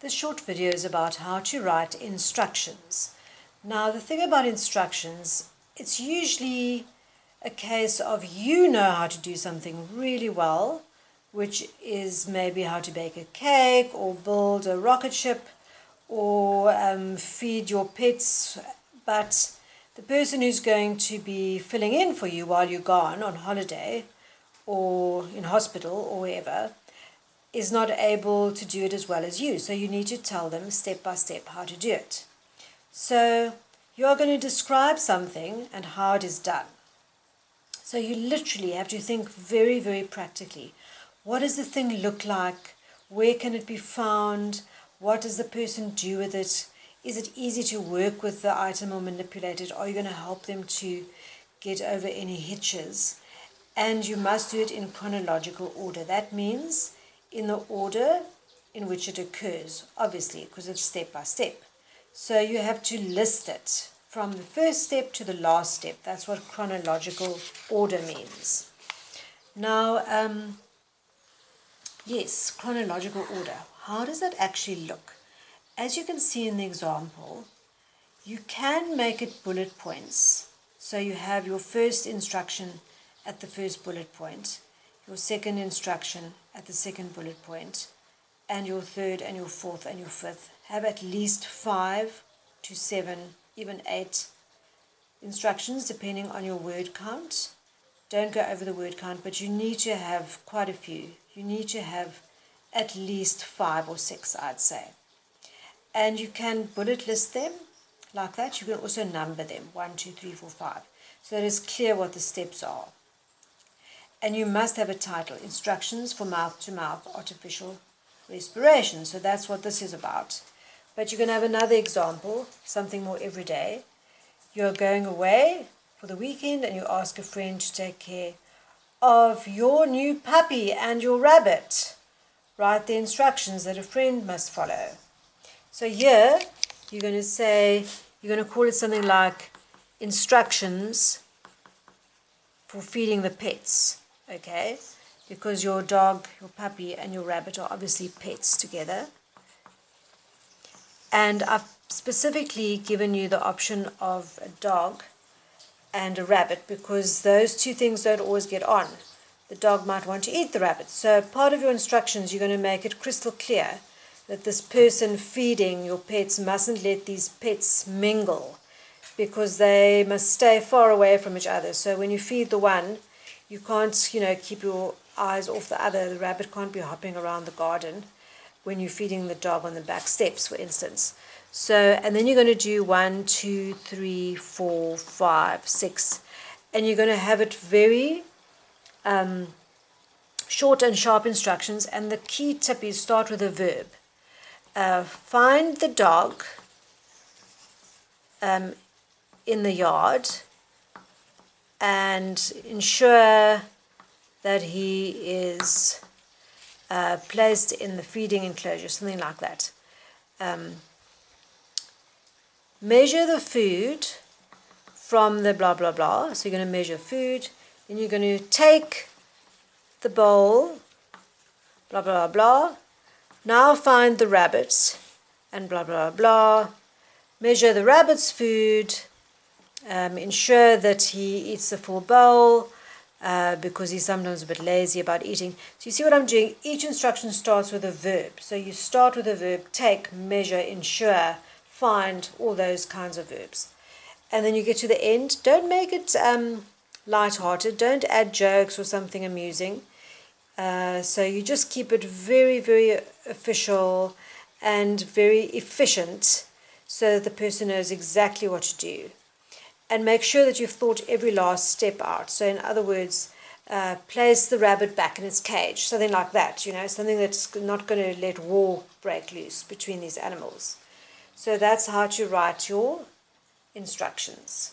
This short video is about how to write instructions. Now, the thing about instructions, it's usually a case of you know how to do something really well, which is maybe how to bake a cake or build a rocket ship or feed your pets, but the person who's going to be filling in for you while you're gone on holiday or in hospital or wherever is not able to do it as well as you. So you need to tell them step by step how to do it. So you are going to describe something and how it is done. So you literally have to think very, very practically. What does the thing look like? Where can it be found? What does the person do with it? Is it easy to work with the item or manipulate it? Are you going to help them to get over any hitches? And you must do it in chronological order. That means in the order in which it occurs, obviously, because it's step by step. So you have to list it from the first step to the last step. That's what chronological order means. Now, yes, chronological order. How does that actually look? As you can see in the example, you can make it bullet points. So you have your first instruction at the first bullet point, your second instruction at the second bullet point, and your third and your fourth and your fifth. Have at least 5 to 7, even 8 instructions depending on your word count. Don't go over the word count, but you need to have quite a few. You need to have at least 5 or 6, I'd say. And you can bullet list them like that. You can also number them 1, 2, 3, 4, 5, so that it's clear what the steps are. And you must have a title, Instructions for Mouth-to-Mouth Artificial Respiration. So that's what this is about. But you can have another example, something more everyday. You're going away for the weekend and you ask a friend to take care of your new puppy and your rabbit. Write the instructions that a friend must follow. So here you're going to say, you're going to call it something like Instructions for Feeding the Pets. Okay, because your dog, your puppy, and your rabbit are obviously pets together. And I've specifically given you the option of a dog and a rabbit because those two things don't always get on. The dog might want to eat the rabbit. So part of your instructions, you're going to make it crystal clear that this person feeding your pets mustn't let these pets mingle because they must stay far away from each other. So when you feed the one, you can't, keep your eyes off the other. The rabbit can't be hopping around the garden when you're feeding the dog on the back steps, for instance. So, and then you're going to do 1, 2, 3, 4, 5, 6. And you're going to have it very short and sharp instructions. And the key tip is start with a verb. Find the dog in the yard and ensure that he is placed in the feeding enclosure, something like that. Measure the food from the blah, blah, blah. So you're going to measure food. Then you're going to take the bowl, blah, blah, blah. Now find the rabbits and blah, blah, blah. Measure the rabbit's food. Ensure that he eats the full bowl because he's sometimes a bit lazy about eating. So you see what I'm doing? Each instruction starts with a verb. So you start with a verb, take, measure, ensure, find, all those kinds of verbs. And then you get to the end. Don't make it light-hearted. Don't add jokes or something amusing. So you just keep it very, very official and very efficient so that the person knows exactly what to do. And make sure that you've thought every last step out. So in other words, place the rabbit back in its cage, something like that, something that's not going to let war break loose between these animals. So that's how to write your instructions.